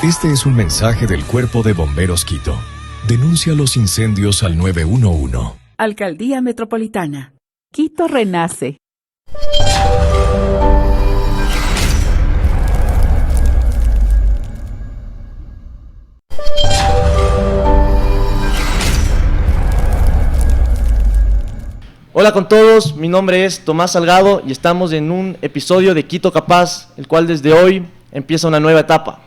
Este es un mensaje del Cuerpo de Bomberos Quito. Denuncia los incendios al 911. Alcaldía Metropolitana. Quito renace. Hola con todos, mi nombre es Tomás Salgado y estamos en un episodio de Quito Capaz, el cual desde hoy empieza una nueva etapa.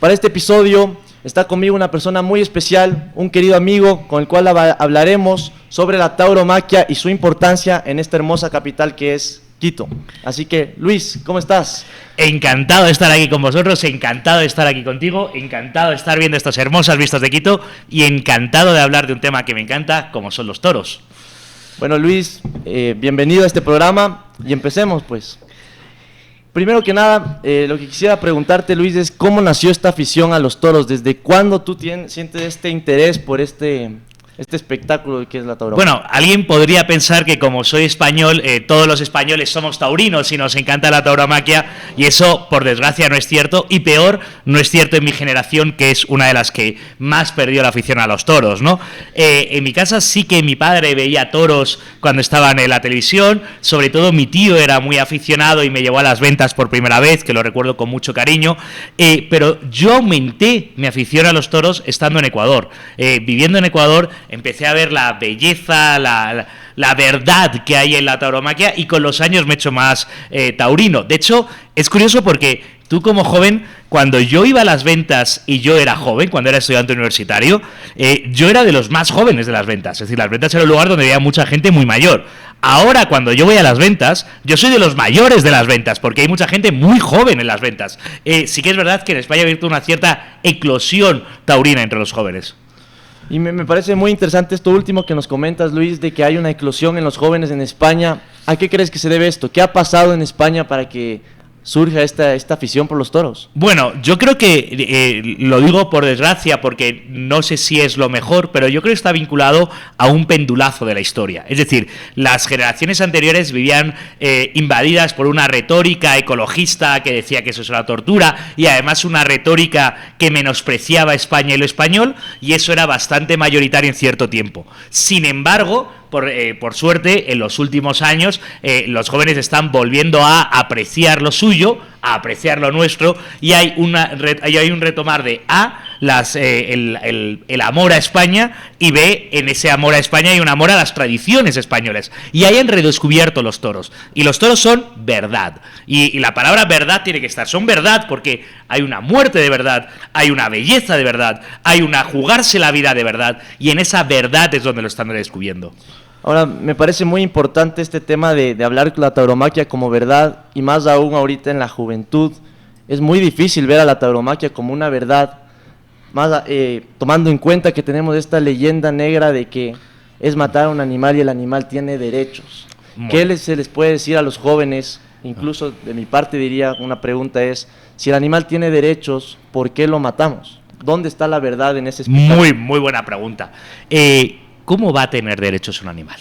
Para este episodio está conmigo una persona muy especial, un querido amigo con el cual hablaremos sobre la tauromaquia y su importancia en esta hermosa capital que es Quito. Así que, Luis, ¿cómo estás? Encantado de estar aquí con vosotros, encantado de estar aquí contigo, encantado de estar viendo estas hermosas vistas de Quito y encantado de hablar de un tema que me encanta, como son los toros. Bueno, Luis, bienvenido a este programa y empecemos, pues. Primero que nada, lo que quisiera preguntarte, Luis, es cómo nació esta afición a los toros. ¿Desde cuándo tú sientes este interés por este espectáculo que es la tauromaquia? Bueno, alguien podría pensar que como soy español, todos los españoles somos taurinos y nos encanta la tauromaquia, y eso, por desgracia, no es cierto, y peor, no es cierto en mi generación, que es una de las que más perdió la afición a los toros, ¿no? En mi casa sí que mi padre veía toros cuando estaban en la televisión, sobre todo mi tío era muy aficionado y me llevó a las ventas por primera vez, que lo recuerdo con mucho cariño, pero yo aumenté mi afición a los toros estando en Ecuador. Viviendo en Ecuador, empecé a ver la belleza, la verdad que hay en la tauromaquia, y con los años me he hecho más taurino. De hecho, es curioso porque tú como joven, cuando yo iba a las ventas y yo era joven, cuando era estudiante universitario, yo era de los más jóvenes de las ventas. Es decir, las ventas era un lugar donde había mucha gente muy mayor. Ahora, cuando yo voy a las ventas, yo soy de los mayores de las ventas, porque hay mucha gente muy joven en las ventas. Sí que es verdad que en España ha habido una cierta eclosión taurina entre los jóvenes. Y me parece muy interesante esto último que nos comentas, Luis, de que hay una eclosión en los jóvenes en España. ¿A qué crees que se debe esto? ¿Qué ha pasado en España para que surja esta afición por los toros? Bueno, yo creo que, lo digo por desgracia, porque no sé si es lo mejor, pero yo creo que está vinculado a un pendulazo de la historia. Es decir, las generaciones anteriores vivían invadidas por una retórica ecologista que decía que eso es una tortura, y además una retórica que menospreciaba España y lo español, y eso era bastante mayoritario en cierto tiempo. Sin embargo, por suerte, en los últimos años, los jóvenes están volviendo a apreciar lo suyo, a apreciar lo nuestro, y hay un retomar de el amor a España, y B, en ese amor a España hay un amor a las tradiciones españolas, y ahí han redescubierto los toros, y los toros son verdad, y la palabra verdad tiene que estar, son verdad porque hay una muerte de verdad, hay una belleza de verdad, hay una jugarse la vida de verdad, y en esa verdad es donde lo están redescubriendo. Ahora, me parece muy importante este tema de hablar la tauromaquia como verdad, y más aún ahorita en la juventud. Es muy difícil ver a la tauromaquia como una verdad, más tomando en cuenta que tenemos esta leyenda negra de que es matar a un animal y el animal tiene derechos. ¿Qué se les puede decir a los jóvenes? Incluso de mi parte diría, una pregunta es, si el animal tiene derechos, ¿por qué lo matamos? ¿Dónde está la verdad en ese espectáculo? Muy buena pregunta. ¿Cómo va a tener derechos un animal?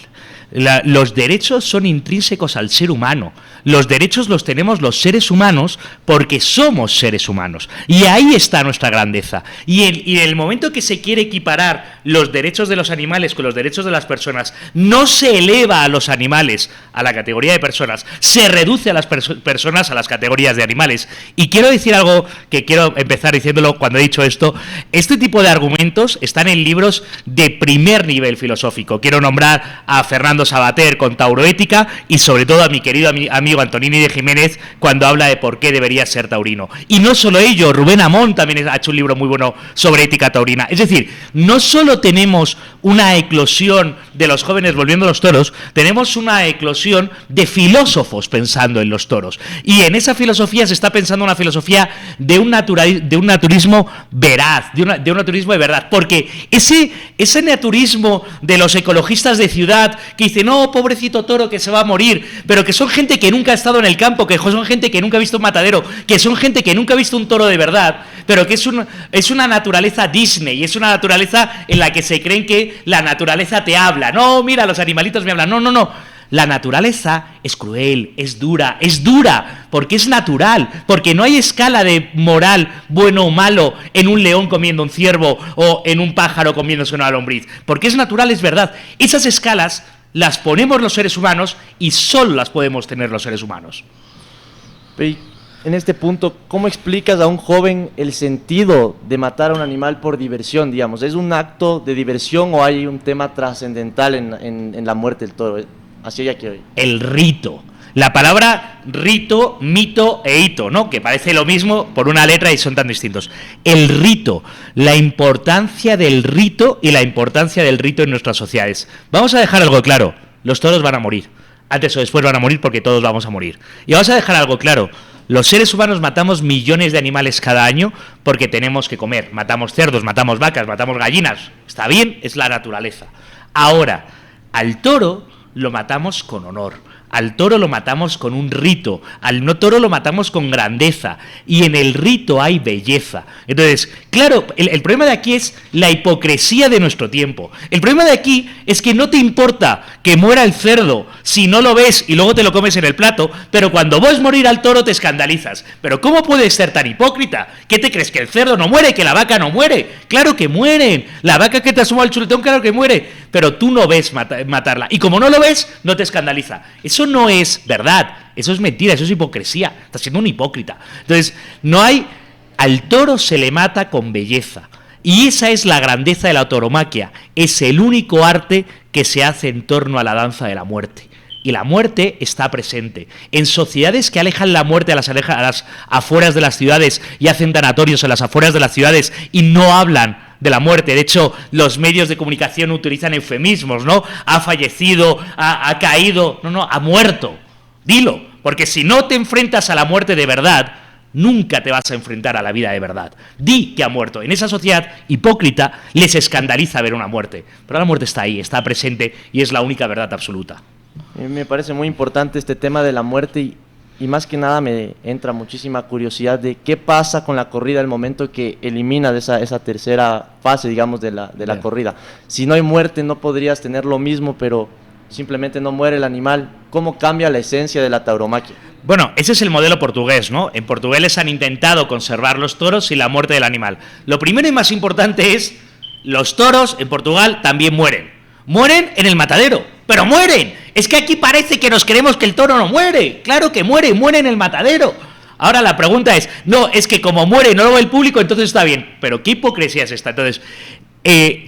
Los derechos son intrínsecos al ser humano. Los derechos los tenemos los seres humanos porque somos seres humanos. Y ahí está nuestra grandeza. Y en el momento que se quiere equiparar los derechos de los animales con los derechos de las personas, no se eleva a los animales a la categoría de personas, se reduce a las personas a las categorías de animales. Y quiero decir algo que quiero empezar diciéndolo cuando he dicho esto. Este tipo de argumentos están en libros de primer nivel filosófico. Quiero nombrar a Fernando Savater con Tauroética, y sobre todo a mi querido amigo Antonini de Jiménez cuando habla de por qué debería ser taurino. Y no solo ello, Rubén Amón también ha hecho un libro muy bueno sobre ética taurina. Es decir, no solo tenemos una eclosión de los jóvenes volviendo a los toros, tenemos una eclosión de filósofos pensando en los toros. Y en esa filosofía se está pensando una filosofía de un naturismo veraz, de un naturismo de verdad. Porque ese naturismo de los ecologistas de ciudad que dicen, no, pobrecito toro que se va a morir, pero que son gente que nunca ha estado en el campo, que son gente que nunca ha visto un matadero, que son gente que nunca ha visto un toro de verdad, pero que es una naturaleza Disney, es una naturaleza en la que se creen que la naturaleza te habla. No, mira, los animalitos me hablan. No. La naturaleza es cruel, es dura, porque es natural, porque no hay escala de moral bueno o malo en un león comiendo un ciervo o en un pájaro comiéndose una lombriz, porque es natural, es verdad. Esas escalas las ponemos los seres humanos y solo las podemos tener los seres humanos. Y en este punto, ¿cómo explicas a un joven el sentido de matar a un animal por diversión, digamos? ¿Es un acto de diversión o hay un tema trascendental en la muerte del toro? Así ya quiero ir. El rito. La palabra rito, mito e hito, ¿no? Que parece lo mismo por una letra y son tan distintos. El rito, la importancia del rito y la importancia del rito en nuestras sociedades. Vamos a dejar algo claro, los toros van a morir. Antes o después van a morir porque todos vamos a morir. Y vamos a dejar algo claro, los seres humanos matamos millones de animales cada año porque tenemos que comer. Matamos cerdos, matamos vacas, matamos gallinas. Está bien, es la naturaleza. Ahora, al toro lo matamos con honor. Al toro lo matamos con un rito, al no toro lo matamos con grandeza, y en el rito hay belleza. Entonces, claro, el problema de aquí es la hipocresía de nuestro tiempo. El problema de aquí es que no te importa que muera el cerdo si no lo ves y luego te lo comes en el plato, pero cuando ves morir al toro te escandalizas. Pero ¿cómo puedes ser tan hipócrita? ¿Qué te crees, que el cerdo no muere, que la vaca no muere? ¡Claro que mueren! La vaca que te asoma al chuletón, claro que muere, pero tú no ves matarla, y como no lo ves, no te escandaliza. Eso no es verdad, eso es mentira, eso es hipocresía, estás siendo un hipócrita. Entonces, al toro se le mata con belleza, y esa es la grandeza de la tauromaquia, es el único arte que se hace en torno a la danza de la muerte. Y la muerte está presente. En sociedades que alejan la muerte a las afueras de las ciudades y hacen tanatorios en las afueras de las ciudades y no hablan de la muerte. De hecho, los medios de comunicación utilizan eufemismos, ¿no? Ha fallecido, ha caído, no, ha muerto. Dilo, porque si no te enfrentas a la muerte de verdad, nunca te vas a enfrentar a la vida de verdad. Di que ha muerto. En esa sociedad hipócrita les escandaliza ver una muerte, pero la muerte está ahí, está presente y es la única verdad absoluta. Me parece muy importante este tema de la muerte y más que nada me entra muchísima curiosidad de qué pasa con la corrida el momento que eliminas esa tercera fase, digamos, de la corrida. Si no hay muerte no podrías tener lo mismo, pero simplemente no muere el animal. ¿Cómo cambia la esencia de la tauromaquia? Bueno, ese es el modelo portugués, ¿no? En Portugal les han intentado conservar los toros sin la muerte del animal. Lo primero y más importante es, los toros en Portugal también mueren. Mueren en el matadero, pero mueren. Es que aquí parece que nos creemos que el toro no muere. Claro que muere en el matadero. Ahora la pregunta es, no, es que como muere y no lo ve el público, entonces está bien. Pero ¿qué hipocresía es esta? Entonces,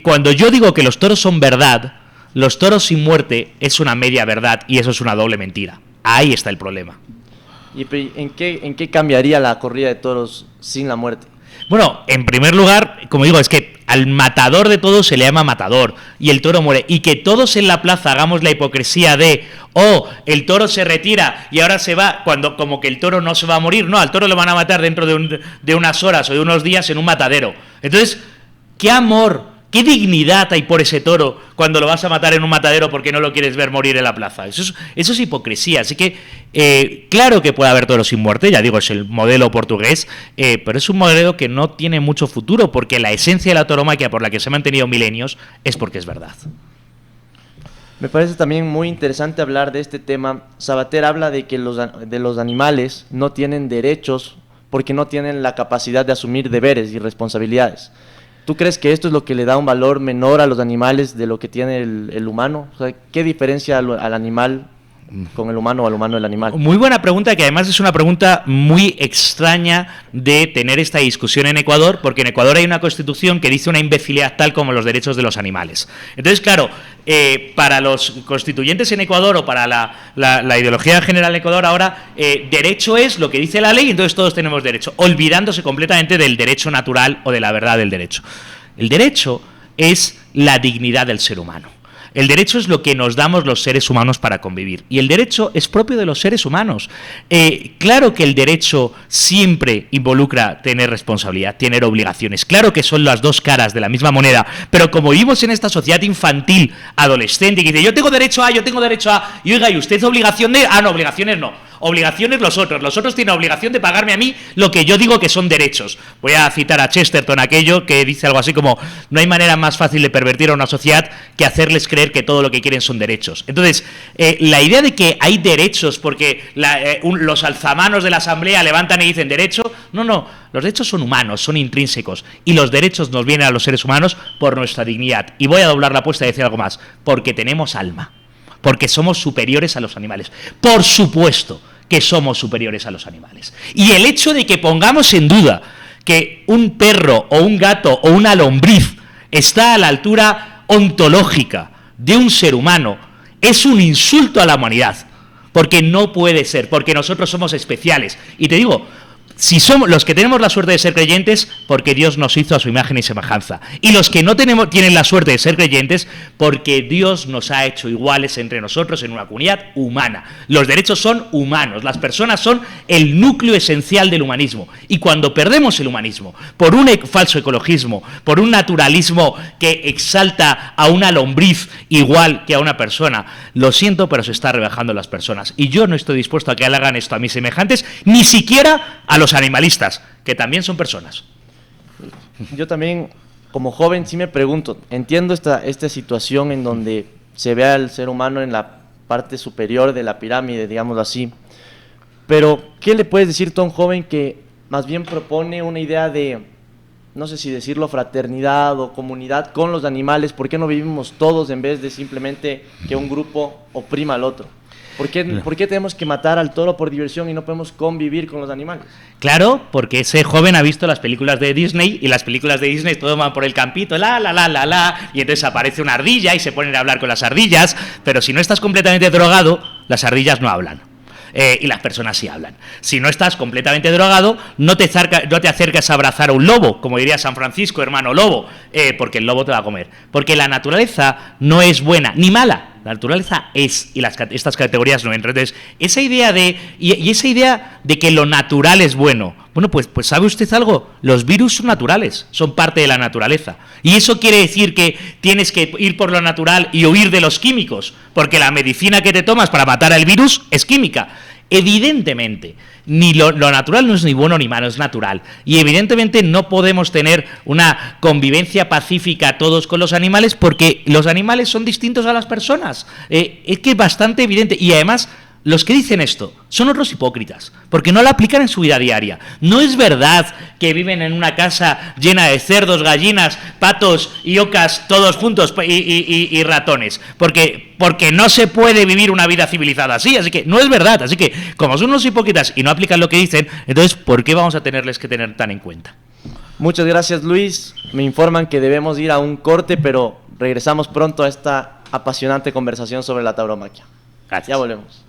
cuando yo digo que los toros son verdad, los toros sin muerte es una media verdad y eso es una doble mentira. Ahí está el problema. ¿Y en qué cambiaría la corrida de toros sin la muerte? Bueno, en primer lugar, como digo, es que al matador de todos se le llama matador y el toro muere. Y que todos en la plaza hagamos la hipocresía de, el toro se retira y ahora se va, cuando como que el toro no se va a morir. No, al toro lo van a matar dentro de unas horas o de unos días en un matadero. Entonces, ¿qué amor, qué dignidad hay por ese toro cuando lo vas a matar en un matadero porque no lo quieres ver morir en la plaza? Eso es hipocresía. Así que, claro que puede haber toros sin muerte, ya digo, es el modelo portugués, pero es un modelo que no tiene mucho futuro porque la esencia de la tauromaquia por la que se ha mantenido milenios es porque es verdad. Me parece también muy interesante hablar de este tema. Sabater habla de que los animales no tienen derechos porque no tienen la capacidad de asumir deberes y responsabilidades. ¿Tú crees que esto es lo que le da un valor menor a los animales de lo que tiene el humano? O sea, ¿qué diferencia al animal con el humano o al humano del animal? Muy buena pregunta, que además es una pregunta muy extraña de tener esta discusión en Ecuador, porque en Ecuador hay una constitución que dice una imbecilidad tal como los derechos de los animales. Entonces, claro, para los constituyentes en Ecuador o para la ideología en general en Ecuador ahora, derecho es lo que dice la ley, entonces todos tenemos derecho, olvidándose completamente del derecho natural o de la verdad del derecho. El derecho es la dignidad del ser humano. El derecho es lo que nos damos los seres humanos para convivir. Y el derecho es propio de los seres humanos. Claro que el derecho siempre involucra tener responsabilidad, tener obligaciones. Claro que son las dos caras de la misma moneda. Pero como vivimos en esta sociedad infantil, adolescente, que dice, yo tengo derecho a, y oiga, ¿y usted obligación de? No, obligaciones no. Obligaciones los otros tienen obligación de pagarme a mí lo que yo digo que son derechos. Voy a citar a Chesterton, aquello que dice algo así como, no hay manera más fácil de pervertir a una sociedad que hacerles creer que todo lo que quieren son derechos. Entonces, la idea de que hay derechos porque los alzamanos de la Asamblea levantan y dicen derecho, no, los derechos son humanos, son intrínsecos, y los derechos nos vienen a los seres humanos por nuestra dignidad. Y voy a doblar la apuesta y decir algo más, porque tenemos alma, porque somos superiores a los animales. Por supuesto que somos superiores a los animales. Y el hecho de que pongamos en duda que un perro o un gato o una lombriz está a la altura ontológica de un ser humano es un insulto a la humanidad, porque no puede ser, porque nosotros somos especiales. Y te digo, si somos los que tenemos la suerte de ser creyentes, porque Dios nos hizo a su imagen y semejanza. Y los que no tienen la suerte de ser creyentes, porque Dios nos ha hecho iguales entre nosotros en una comunidad humana. Los derechos son humanos, las personas son el núcleo esencial del humanismo. Y cuando perdemos el humanismo por un falso ecologismo, por un naturalismo que exalta a una lombriz igual que a una persona, lo siento, pero se está rebajando las personas. Y yo no estoy dispuesto a que hagan esto a mis semejantes, ni siquiera a los animalistas, que también son personas. Yo también, como joven, sí me pregunto, entiendo esta situación en donde se ve al ser humano en la parte superior de la pirámide, digámoslo así, pero ¿qué le puedes decir tú a un joven que más bien propone una idea de, no sé si decirlo, fraternidad o comunidad con los animales? ¿Por qué no vivimos todos en vez de simplemente que un grupo oprima al otro? ¿Por qué tenemos que matar al toro por diversión y no podemos convivir con los animales? Claro, porque ese joven ha visto las películas de Disney, y las películas de Disney todo van por el campito, y entonces aparece una ardilla y se ponen a hablar con las ardillas, pero si no estás completamente drogado, las ardillas no hablan. Y las personas sí hablan. Si no estás completamente drogado, no te acercas a abrazar a un lobo, como diría San Francisco, hermano lobo, porque el lobo te va a comer. Porque la naturaleza no es buena ni mala. La naturaleza es, y estas categorías no entran. Entonces, esa idea de que lo natural es bueno, bueno, pues ¿sabe usted algo? Los virus son naturales, son parte de la naturaleza. Y eso quiere decir que tienes que ir por lo natural y huir de los químicos, porque la medicina que te tomas para matar al virus es química. Evidentemente, ni lo natural no es ni bueno ni malo, es natural. Y evidentemente no podemos tener una convivencia pacífica todos con los animales, porque los animales son distintos a las personas. Es que es bastante evidente. Y además, los que dicen esto son otros hipócritas, porque no lo aplican en su vida diaria. No es verdad que viven en una casa llena de cerdos, gallinas, patos y ocas todos juntos y ratones, porque no se puede vivir una vida civilizada así, así que no es verdad. Así que, como son unos hipócritas y no aplican lo que dicen, entonces, ¿por qué vamos a tenerles que tener tan en cuenta? Muchas gracias, Luis. Me informan que debemos ir a un corte, pero regresamos pronto a esta apasionante conversación sobre la tauromaquia. Gracias. Ya volvemos.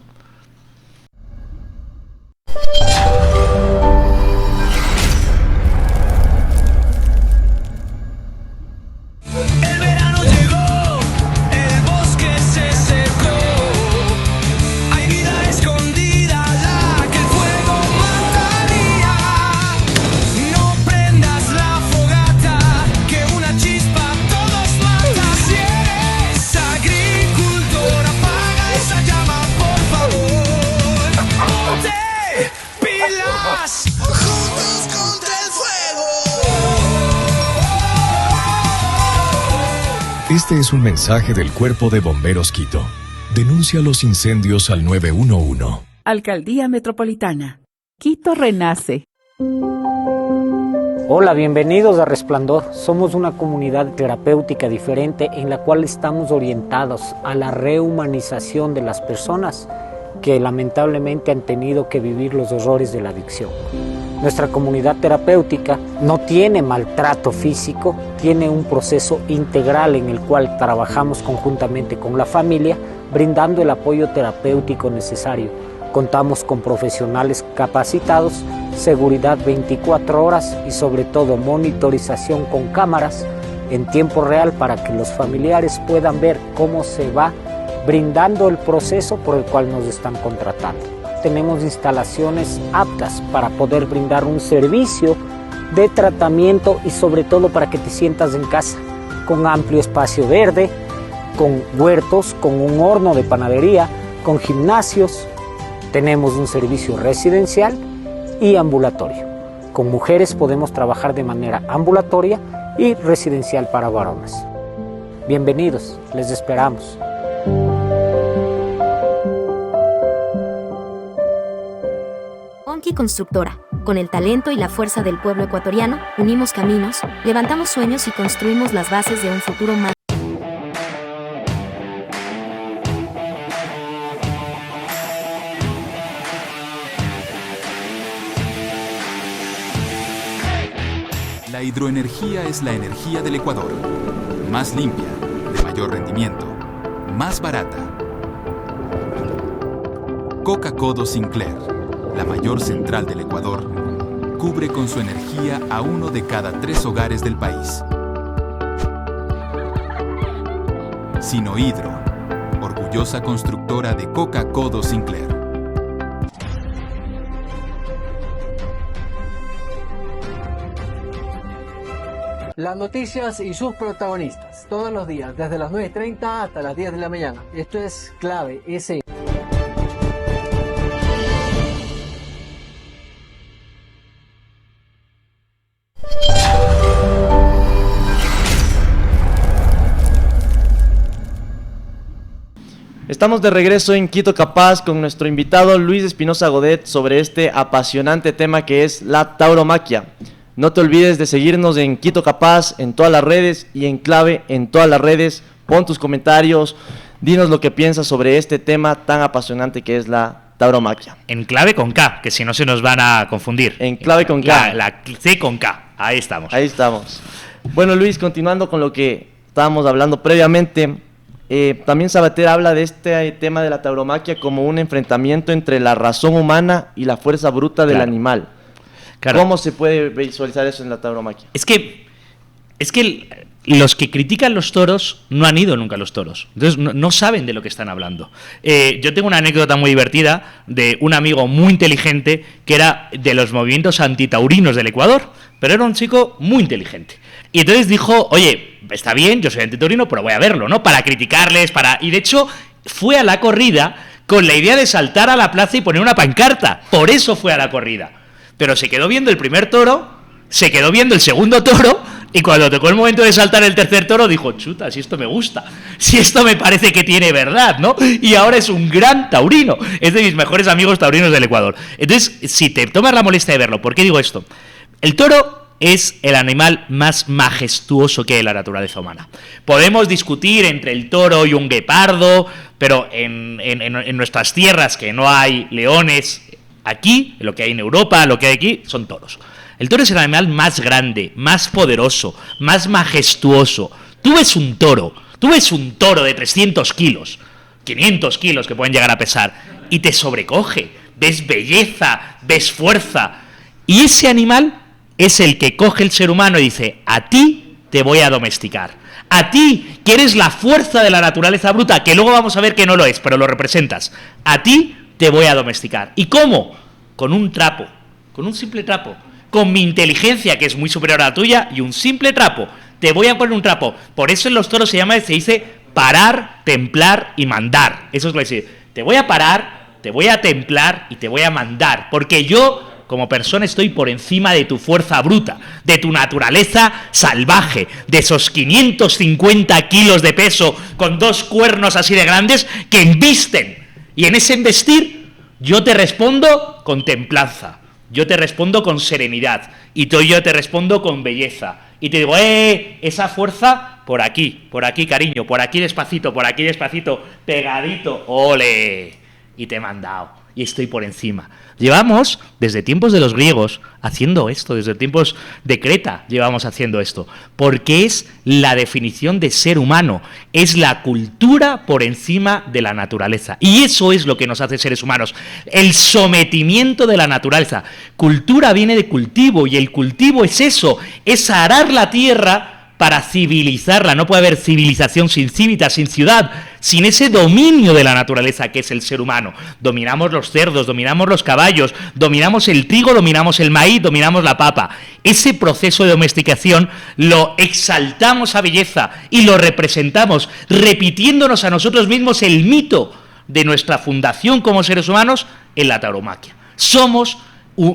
El verano llegó, el bosque se secó, hay vida escondida la que el fuego mataría. No prendas la fogata, que una chispa todos mata. Si eres agricultor, apaga esa llama, por favor. Ponte pilas, juntos contra el fuego. Este es un mensaje del Cuerpo de Bomberos Quito. Denuncia los incendios al 911. Alcaldía Metropolitana. Quito renace. Hola, bienvenidos a Resplandor. Somos una comunidad terapéutica diferente en la cual estamos orientados a la rehumanización de las personas que lamentablemente han tenido que vivir los horrores de la adicción. Nuestra comunidad terapéutica no tiene maltrato físico, tiene un proceso integral en el cual trabajamos conjuntamente con la familia, brindando el apoyo terapéutico necesario. Contamos con profesionales capacitados, seguridad 24 horas y sobre todo monitorización con cámaras en tiempo real para que los familiares puedan ver cómo se va brindando el proceso por el cual nos están contratando. Tenemos instalaciones aptas para poder brindar un servicio de tratamiento y sobre todo para que te sientas en casa, con amplio espacio verde, con huertos, con un horno de panadería, con gimnasios. Tenemos un servicio residencial y ambulatorio. Con mujeres podemos trabajar de manera ambulatoria y residencial para varones. Bienvenidos, les esperamos. Onki Constructora. Con el talento y la fuerza del pueblo ecuatoriano, unimos caminos, levantamos sueños y construimos las bases de un futuro más. La hidroenergía es la energía del Ecuador. Más limpia, de mayor rendimiento, más barata. Coca-Codo Sinclair, la mayor central del Ecuador, cubre con su energía a 1 de cada 3 hogares del país. Sinohidro, orgullosa constructora de Coca-Codo Sinclair. Las noticias y sus protagonistas, todos los días, desde las 9:30 hasta las 10 de la mañana. Esto es Clave S. Estamos de regreso en Quito Capaz con nuestro invitado Luis Espinosa Godet sobre este apasionante tema que es la tauromaquia. No te olvides de seguirnos en Quito Capaz en todas las redes y en Clave en todas las redes. Pon tus comentarios, dinos lo que piensas sobre este tema tan apasionante que es la tauromaquia. En clave con K, que si no se nos van a confundir. En clave con K. La C con K, ahí estamos. Ahí estamos. Bueno, Luis, continuando con lo que estábamos hablando previamente, también Sabater habla de este tema de la tauromaquia como un enfrentamiento entre la razón humana y la fuerza bruta del animal. Claro. ¿Cómo se puede visualizar eso en la tauromaquia? Es que los que critican los toros no han ido nunca a los toros. Entonces no saben de lo que están hablando. Yo tengo una anécdota muy divertida de un amigo muy inteligente que era de los movimientos antitaurinos del Ecuador, pero era un chico muy inteligente. Y entonces dijo, oye, está bien, yo soy antitaurino, pero voy a verlo, ¿no? Para criticarles, Y de hecho fue a la corrida con la idea de saltar a la plaza y poner una pancarta. Por eso fue a la corrida. Pero se quedó viendo el primer toro, se quedó viendo el segundo toro, y cuando tocó el momento de saltar el tercer toro, dijo, chuta, si esto me gusta, si esto me parece que tiene verdad, ¿no? Y ahora es un gran taurino, es de mis mejores amigos taurinos del Ecuador. Entonces, si te tomas la molestia de verlo, ¿por qué digo esto? El toro es el animal más majestuoso que hay en la naturaleza humana. Podemos discutir entre el toro y un guepardo, pero en nuestras tierras que no hay leones. Aquí, lo que hay en Europa, lo que hay aquí, son toros. El toro es el animal más grande, más poderoso, más majestuoso. Tú ves un toro de 300 kilos, 500 kilos que pueden llegar a pesar, y te sobrecoge, ves belleza, ves fuerza. Y ese animal es el que coge el ser humano y dice, a ti te voy a domesticar. A ti, que eres la fuerza de la naturaleza bruta, que luego vamos a ver que no lo es, pero lo representas. A ti te voy a domesticar. ¿Y cómo? Con un trapo, con un simple trapo, con mi inteligencia, que es muy superior a la tuya, y un simple trapo. Te voy a poner un trapo. Por eso en los toros se dice parar, templar y mandar. Eso es lo que se dice. Te voy a parar, te voy a templar y te voy a mandar. Porque yo, como persona, estoy por encima de tu fuerza bruta, de tu naturaleza salvaje, de esos 550 kilos de peso con 2 cuernos así de grandes que embisten. Y en ese embestir, yo te respondo con templanza, yo te respondo con serenidad, y yo te respondo con belleza. Y te digo, esa fuerza, por aquí, cariño, por aquí despacito, pegadito, ole, y te he mandado, y estoy por encima. Llevamos, desde tiempos de los griegos, haciendo esto, desde tiempos de Creta llevamos haciendo esto, porque es la definición de ser humano, es la cultura por encima de la naturaleza, y eso es lo que nos hace seres humanos, el sometimiento de la naturaleza. Cultura viene de cultivo, y el cultivo es eso, es arar la tierra para civilizarla. No puede haber civilización sin cívitas, sin ciudad, sin ese dominio de la naturaleza que es el ser humano. Dominamos los cerdos, dominamos los caballos, dominamos el trigo, dominamos el maíz, dominamos la papa. Ese proceso de domesticación lo exaltamos a belleza y lo representamos, repitiéndonos a nosotros mismos el mito de nuestra fundación como seres humanos en la tauromaquia. Somos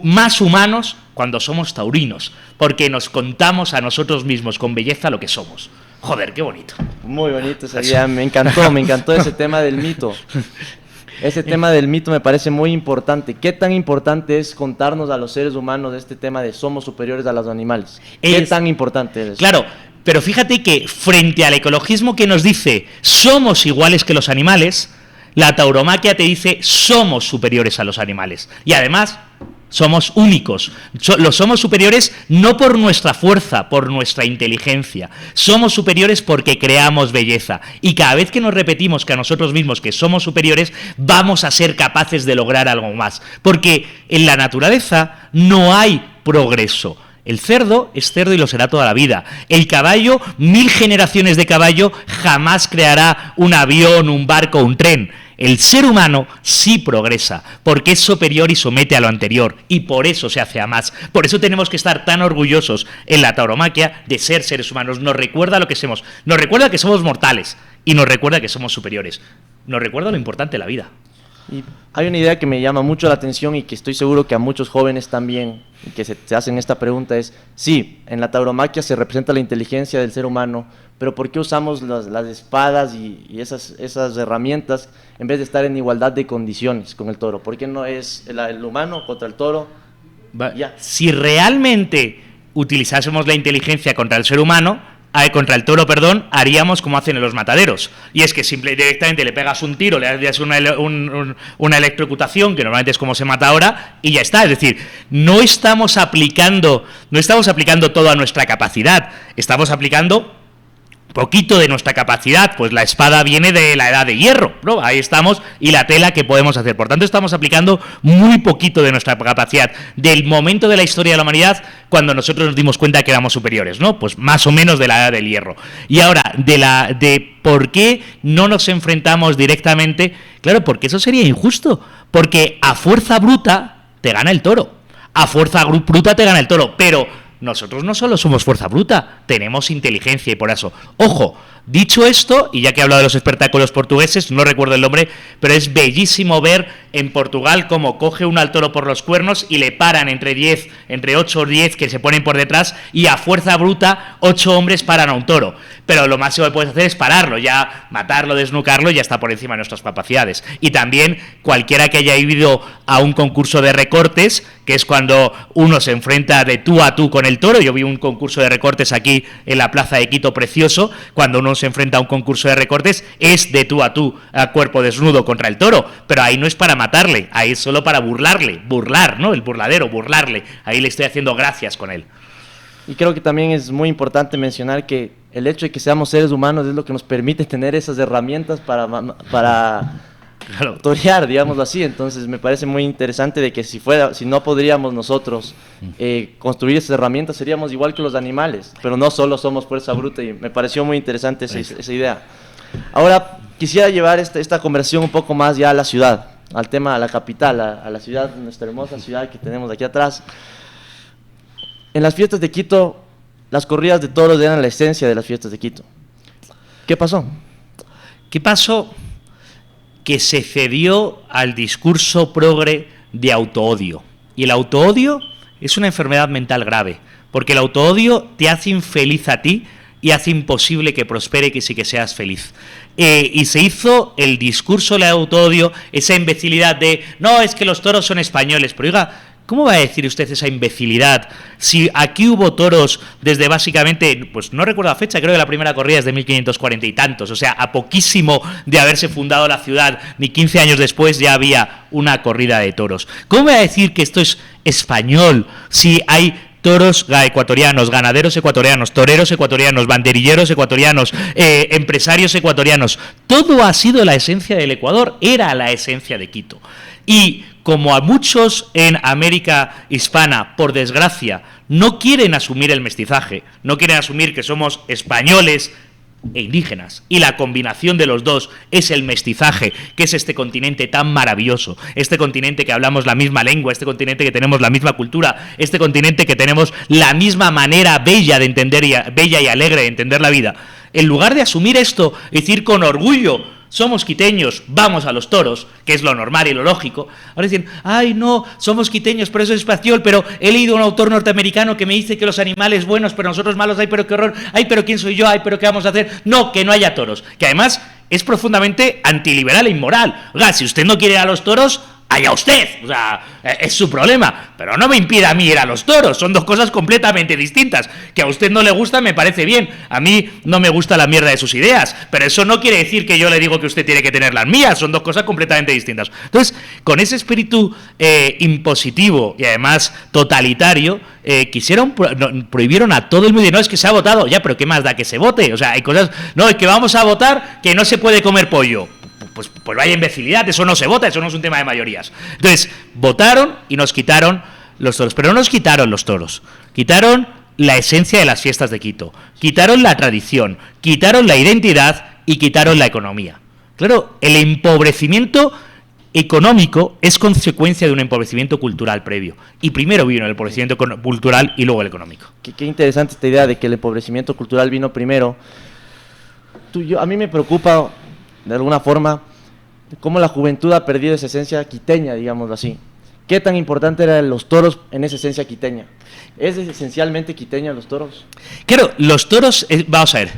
más humanos cuando somos taurinos, porque nos contamos a nosotros mismos con belleza lo que somos. Joder, qué bonito. Muy bonito esa idea, me encantó ese tema del mito. Ese tema del mito me parece muy importante. ¿Qué tan importante es contarnos a los seres humanos este tema de somos superiores a los animales? ¿Qué tan importante es? Claro, pero fíjate que frente al ecologismo que nos dice somos iguales que los animales, la tauromaquia te dice somos superiores a los animales. Y además somos únicos. Los somos superiores no por nuestra fuerza, por nuestra inteligencia. Somos superiores porque creamos belleza. Y cada vez que nos repetimos que a nosotros mismos que somos superiores, vamos a ser capaces de lograr algo más. Porque en la naturaleza no hay progreso. El cerdo es cerdo y lo será toda la vida. El caballo, 1000 generaciones de caballo, jamás creará un avión, un barco, un tren. El ser humano sí progresa, porque es superior y somete a lo anterior, y por eso se hace a más. Por eso tenemos que estar tan orgullosos en la tauromaquia de ser seres humanos. Nos recuerda lo que somos, nos recuerda que somos mortales, y nos recuerda que somos superiores. Nos recuerda lo importante de la vida. Y hay una idea que me llama mucho la atención y que estoy seguro que a muchos jóvenes también, que se hacen esta pregunta, es, sí, en la tauromaquia se representa la inteligencia del ser humano, pero ¿por qué usamos las espadas y esas herramientas en vez de estar en igualdad de condiciones con el toro? ¿Por qué no es el humano contra el toro? Ya. Si realmente utilizásemos la inteligencia contra el ser humano, contra el toro, perdón, haríamos como hacen en los mataderos. Y es que directamente le pegas un tiro, le haces una electrocutación, que normalmente es como se mata ahora, y ya está. Es decir, no estamos aplicando todo a nuestra capacidad, estamos aplicando poquito de nuestra capacidad, pues la espada viene de la edad de hierro, ¿no? Ahí estamos, y la tela que podemos hacer. Por tanto, estamos aplicando muy poquito de nuestra capacidad, del momento de la historia de la humanidad cuando nosotros nos dimos cuenta que éramos superiores, ¿no? Pues más o menos de la edad del hierro. Y ahora, de por qué no nos enfrentamos directamente, claro, porque eso sería injusto, porque a fuerza bruta te gana el toro, a fuerza bruta te gana el toro, pero nosotros no solo somos fuerza bruta, tenemos inteligencia y por eso. Ojo, dicho esto, y ya que he hablado de los espectáculos portugueses, no recuerdo el nombre, pero es bellísimo ver en Portugal cómo coge uno al toro por los cuernos y le paran entre 8 o 10 que se ponen por detrás y a fuerza bruta 8 hombres paran a un toro. Pero lo máximo que puedes hacer es pararlo, ya matarlo, desnucarlo, ya está por encima de nuestras capacidades. Y también cualquiera que haya ido a un concurso de recortes, que es cuando uno se enfrenta de tú a tú con el toro. Yo vi un concurso de recortes aquí en la plaza de Quito precioso. Cuando uno se enfrenta a un concurso de recortes es de tú, a cuerpo desnudo contra el toro, pero ahí no es para matarle, ahí es solo para burlar, ¿no? El burladero, burlarle, ahí le estoy haciendo gracias con él. Y creo que también es muy importante mencionar que el hecho de que seamos seres humanos es lo que nos permite tener esas herramientas para Claro. torear, digámoslo así. Entonces me parece muy interesante de que si no podríamos nosotros construir esas herramientas, seríamos igual que los animales, pero no solo somos fuerza bruta, y me pareció muy interesante esa idea. Ahora quisiera llevar esta conversación un poco más ya a la ciudad, al tema, a la capital, a la ciudad, nuestra hermosa ciudad que tenemos aquí atrás. En las fiestas de Quito, las corridas de toros eran la esencia de las fiestas de Quito. ¿Qué pasó? ¿Qué pasó? Que se cedió al discurso progre de autoodio. Y el autoodio es una enfermedad mental grave, porque el autoodio te hace infeliz a ti y hace imposible que prospere, que sí que seas feliz. Y se hizo el discurso del autoodio, esa imbecilidad de, no, es que los toros son españoles, pero oiga, ¿cómo va a decir usted esa imbecilidad? Si aquí hubo toros desde básicamente, pues no recuerdo la fecha, creo que la primera corrida es de 1540 y tantos, o sea, a poquísimo de haberse fundado la ciudad, ni 15 años después ya había una corrida de toros. ¿Cómo va a decir que esto es español si hay toros ecuatorianos, ganaderos ecuatorianos, toreros ecuatorianos, banderilleros ecuatorianos, empresarios ecuatorianos? Todo ha sido la esencia del Ecuador, era la esencia de Quito. Y como a muchos en América hispana, por desgracia, no quieren asumir el mestizaje, no quieren asumir que somos españoles e indígenas, y la combinación de los dos es el mestizaje, que es este continente tan maravilloso, este continente que hablamos la misma lengua, este continente que tenemos la misma cultura, este continente que tenemos la misma manera bella de entender bella y alegre de entender la vida. En lugar de asumir esto, decir con orgullo, somos quiteños, vamos a los toros, que es lo normal y lo lógico. Ahora dicen, ay no, somos quiteños, pero eso es espaciol, pero he leído un autor norteamericano que me dice que los animales buenos, pero nosotros malos, ay pero qué horror, ay pero quién soy yo, ay pero qué vamos a hacer. No, que no haya toros, que además es profundamente antiliberal e inmoral. Oiga, si usted no quiere ir a los toros, allá usted, o sea, es su problema, pero no me impida a mí ir a los toros, son dos cosas completamente distintas. Que a usted no le gusta me parece bien, a mí no me gusta la mierda de sus ideas, pero eso no quiere decir que yo le digo que usted tiene que tener las mías, son dos cosas completamente distintas. Entonces, con ese espíritu impositivo y además totalitario, prohibieron a todo el mundo, no, es que se ha votado, ya, pero ¿qué más da que se vote? O sea, hay cosas, no, es que vamos a votar que no se puede comer pollo. Pues vaya imbecilidad, eso no se vota, eso no es un tema de mayorías. Entonces, votaron y nos quitaron los toros, pero no nos quitaron los toros, quitaron la esencia de las fiestas de Quito, quitaron la tradición, quitaron la identidad y quitaron la economía. Claro, el empobrecimiento económico es consecuencia de un empobrecimiento cultural previo, y primero vino el empobrecimiento cultural y luego el económico. Qué interesante esta idea de que el empobrecimiento cultural vino primero. A mí me preocupa de alguna forma cómo la juventud ha perdido esa esencia quiteña, digámoslo así. ¿Qué tan importante eran los toros en esa esencia quiteña? ¿Es esencialmente quiteña los toros? Claro, los toros, vamos a ver,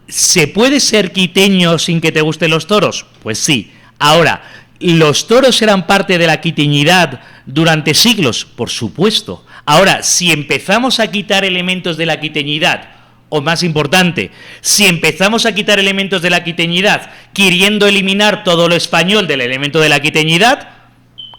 ¿se puede ser quiteño sin que te gusten los toros? Pues sí. Ahora, ¿los toros eran parte de la quiteñidad durante siglos? Por supuesto. Ahora, si empezamos a quitar elementos de la quiteñidad, o más importante, si empezamos a quitar elementos de la quiteñidad, queriendo eliminar todo lo español del elemento de la quiteñidad,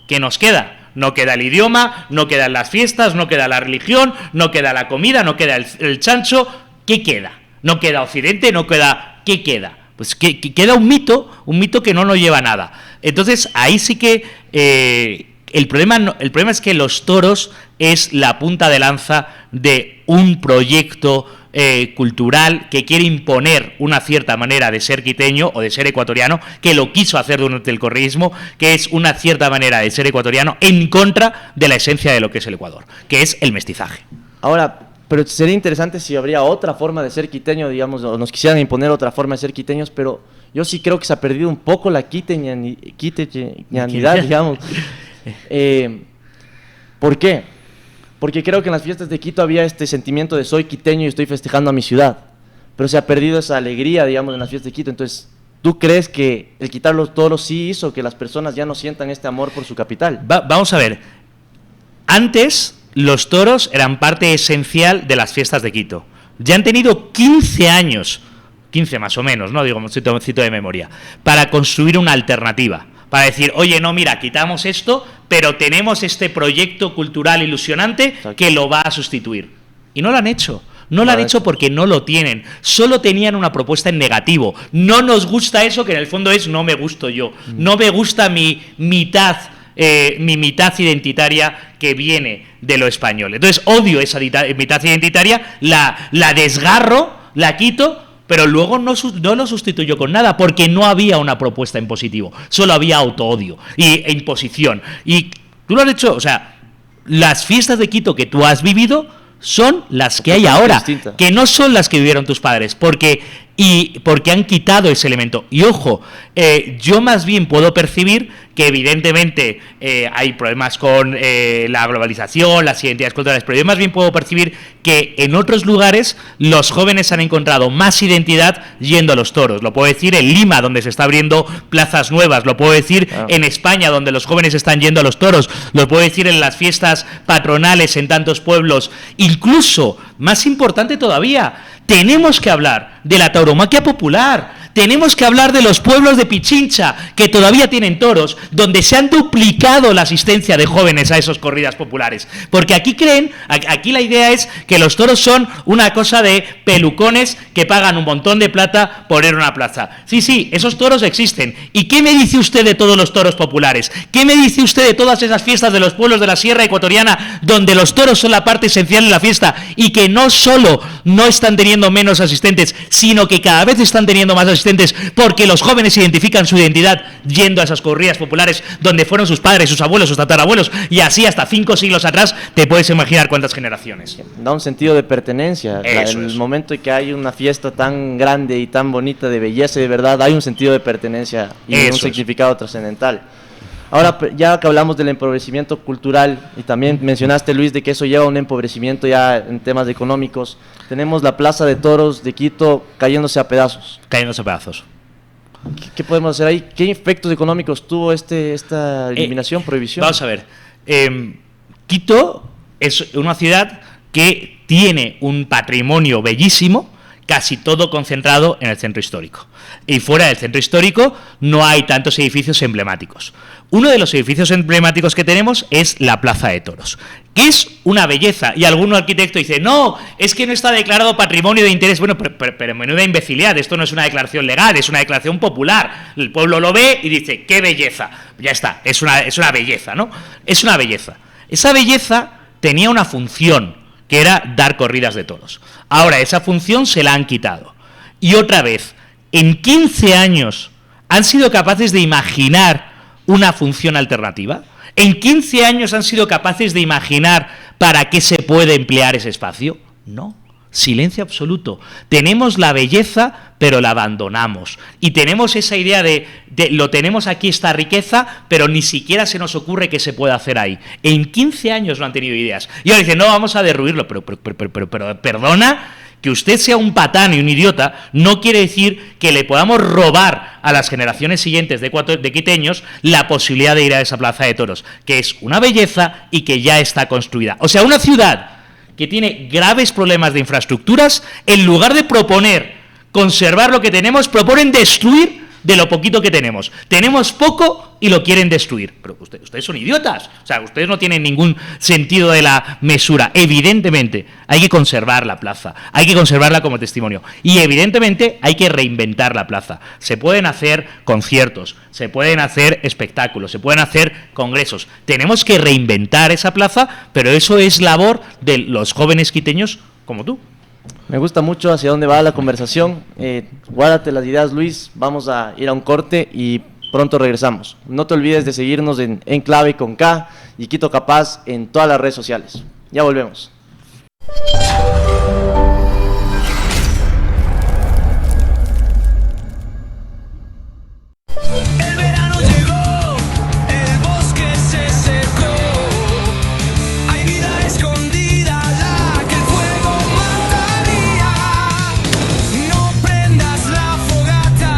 ¿qué nos queda? No queda el idioma, no quedan las fiestas, no queda la religión, no queda la comida, no queda el chancho. ¿Qué queda? No queda Occidente, no queda... ¿Qué queda? Pues que queda un mito que no nos lleva a nada. Entonces, ahí sí que el problema es que los toros es la punta de lanza de un proyecto cultural que quiere imponer una cierta manera de ser quiteño o de ser ecuatoriano, que lo quiso hacer durante el correísmo, que es una cierta manera de ser ecuatoriano en contra de la esencia de lo que es el Ecuador, que es el mestizaje. Ahora, pero sería interesante si habría otra forma de ser quiteño, digamos, o nos quisieran imponer otra forma de ser quiteños, pero yo sí creo que se ha perdido un poco la quiteñanidad, digamos. ¿Por qué? Porque creo que en las fiestas de Quito había este sentimiento de soy quiteño y estoy festejando a mi ciudad, pero se ha perdido esa alegría, digamos, en las fiestas de Quito. Entonces, ¿tú crees que el quitar los toros sí hizo que las personas ya no sientan este amor por su capital? Vamos a ver, antes los toros eran parte esencial de las fiestas de Quito. Ya han tenido 15 años, 15 más o menos, ¿no? Digo, cito de memoria, para construir una alternativa. Para decir, oye, no, mira, quitamos esto, pero tenemos este proyecto cultural ilusionante que lo va a sustituir. Y no lo han hecho. No lo han hecho porque no lo tienen. Solo tenían una propuesta en negativo. No nos gusta eso, que en el fondo es no me gusto yo. No me gusta mi mitad identitaria que viene de lo español. Entonces odio esa mitad identitaria, la desgarro, la quito, pero luego no lo sustituyó con nada, porque no había una propuesta en positivo, solo había autoodio e imposición. Y tú lo has hecho, o sea, las fiestas de Quito que tú has vivido son las que hay ahora, que no son las que vivieron tus padres, porque han quitado ese elemento. Y ojo, yo más bien puedo percibir que evidentemente hay problemas con la globalización, las identidades culturales, pero yo más bien puedo percibir que en otros lugares los jóvenes han encontrado más identidad yendo a los toros. Lo puedo decir en Lima, donde se está abriendo plazas nuevas, lo puedo decir en España, donde los jóvenes están yendo a los toros, lo puedo decir en las fiestas patronales en tantos pueblos. Incluso, más importante todavía, tenemos que hablar de la tauromaquia popular. Tenemos que hablar de los pueblos de Pichincha, que todavía tienen toros, donde se han duplicado la asistencia de jóvenes a esas corridas populares. Porque aquí la idea es que los toros son una cosa de pelucones que pagan un montón de plata por ir a una plaza. Sí, esos toros existen. ¿Y qué me dice usted de todos los toros populares? ¿Qué me dice usted de todas esas fiestas de los pueblos de la Sierra Ecuatoriana, donde los toros son la parte esencial de la fiesta y que no solo no están teniendo menos asistentes, sino que cada vez están teniendo más asistentes porque los jóvenes identifican su identidad yendo a esas corridas populares donde fueron sus padres, sus abuelos, sus tatarabuelos, y así hasta 5 siglos atrás te puedes imaginar cuántas generaciones. Da un sentido de pertenencia. Eso En es. el momento en que hay una fiesta tan grande y tan bonita de belleza y de verdad, hay un sentido de pertenencia y Eso un es. significado trascendental. Ahora, ya que hablamos del empobrecimiento cultural, y también mencionaste, Luis, de que eso lleva a un empobrecimiento ya en temas económicos, tenemos la Plaza de Toros de Quito cayéndose a pedazos. Cayéndose a pedazos. ¿Qué podemos hacer ahí? ¿Qué efectos económicos tuvo esta eliminación, prohibición? Vamos a ver. Quito es una ciudad que tiene un patrimonio bellísimo, casi todo concentrado en el centro histórico. Y fuera del centro histórico no hay tantos edificios emblemáticos. Uno de los edificios emblemáticos que tenemos es la Plaza de Toros, que es una belleza. Y algún arquitecto dice, no, es que no está declarado patrimonio de interés. Bueno, pero menuda imbecilidad, esto no es una declaración legal, es una declaración popular. El pueblo lo ve y dice, qué belleza. Ya está, es una belleza, ¿no? Es una belleza. Esa belleza tenía una función, que era dar corridas de toros. Ahora, esa función se la han quitado. Y otra vez, en 15 años, ¿han sido capaces de imaginar una función alternativa? ¿En 15 años han sido capaces de imaginar para qué se puede emplear ese espacio? No. Silencio absoluto. Tenemos la belleza, pero la abandonamos. Y tenemos esa idea de lo tenemos aquí, esta riqueza, pero ni siquiera se nos ocurre qué se puede hacer ahí. En 15 años no han tenido ideas. Y ahora dicen, no, vamos a derruirlo. Pero perdona, que usted sea un patán y un idiota no quiere decir que le podamos robar a las generaciones siguientes de quiteños la posibilidad de ir a esa Plaza de Toros, que es una belleza y que ya está construida. O sea, una ciudad que tiene graves problemas de infraestructuras, en lugar de proponer conservar lo que tenemos, proponen destruir de lo poquito que tenemos. Tenemos poco y lo quieren destruir. Pero ustedes son idiotas. O sea, ustedes no tienen ningún sentido de la mesura. Evidentemente, hay que conservar la plaza. Hay que conservarla como testimonio. Y evidentemente, hay que reinventar la plaza. Se pueden hacer conciertos, se pueden hacer espectáculos, se pueden hacer congresos. Tenemos que reinventar esa plaza, pero eso es labor de los jóvenes quiteños como tú. Me gusta mucho hacia dónde va la conversación. Guárdate las ideas, Luis. Vamos a ir a un corte y pronto regresamos. No te olvides de seguirnos en Enclave con K y Quito Capaz en todas las redes sociales. Ya volvemos. El verano llegó, el bosque se secó. Hay vida escondida, la que el fuego mataría. No prendas la fogata,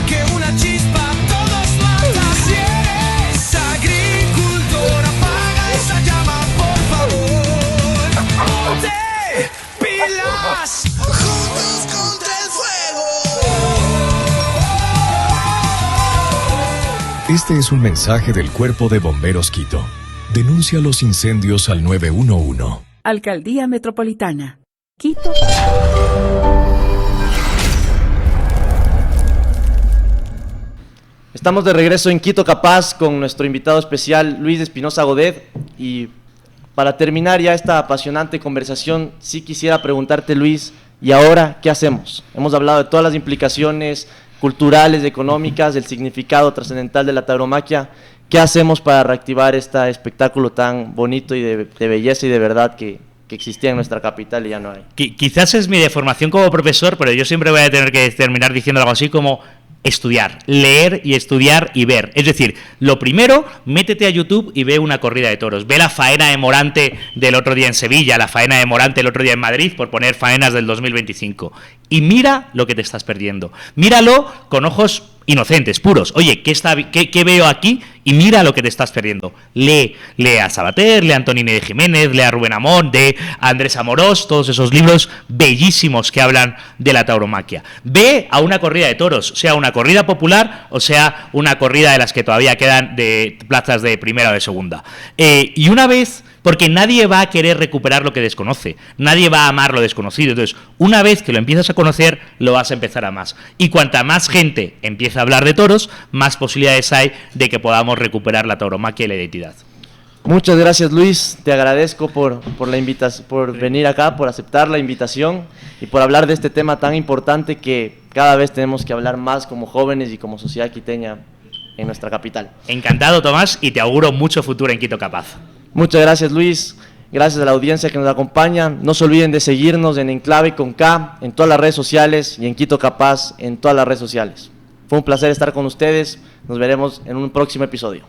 que una chispa todos mata. Si eres agricultor, apaga esa llama, por favor. Ponte pilas, juntos contra el fuego. Este es un mensaje del Cuerpo de Bomberos Quito. Denuncia los incendios al 911. Alcaldía Metropolitana. Quito. Estamos de regreso en Quito Capaz con nuestro invitado especial Luis Espinosa Godet, y para terminar ya esta apasionante conversación, sí quisiera preguntarte, Luis, ¿y ahora qué hacemos? Hemos hablado de todas las implicaciones culturales, económicas, del significado trascendental de la tauromaquia. ¿Qué hacemos para reactivar este espectáculo tan bonito y de belleza y de verdad que existía en nuestra capital y ya no hay? Quizás es mi deformación como profesor, pero yo siempre voy a tener que terminar diciendo algo así como estudiar, leer y estudiar y ver. Es decir, lo primero, métete a YouTube y ve una corrida de toros. Ve la faena de Morante del otro día en Sevilla, la faena de Morante el otro día en Madrid, por poner faenas del 2025. Y mira lo que te estás perdiendo. Míralo con ojos inocentes, puros. Oye, ¿qué veo aquí? Y mira lo que te estás perdiendo. Lee a Sabater, lee a Antonini de Jiménez, lee a Rubén Amón, lee a Andrés Amorós, todos esos libros bellísimos que hablan de la tauromaquia. Ve a una corrida de toros, sea una corrida popular o sea una corrida de las que todavía quedan de plazas de primera o de segunda. Y una vez, porque nadie va a querer recuperar lo que desconoce, nadie va a amar lo desconocido. Entonces, una vez que lo empiezas a conocer, lo vas a empezar a amar. Y cuanta más gente empieza a hablar de toros, más posibilidades hay de que podamos recuperar la tauromaquia y la identidad. Muchas gracias, Luis, te agradezco por la invitación, por venir acá, por aceptar la invitación y por hablar de este tema tan importante que cada vez tenemos que hablar más como jóvenes y como sociedad quiteña en nuestra capital. Encantado, Tomás, y te auguro mucho futuro en Quito Capaz. Muchas gracias, Luis. Gracias a la audiencia que nos acompaña. No se olviden de seguirnos en Enclave con K en todas las redes sociales y en Quito Capaz en todas las redes sociales. Fue un placer estar con ustedes. Nos veremos en un próximo episodio.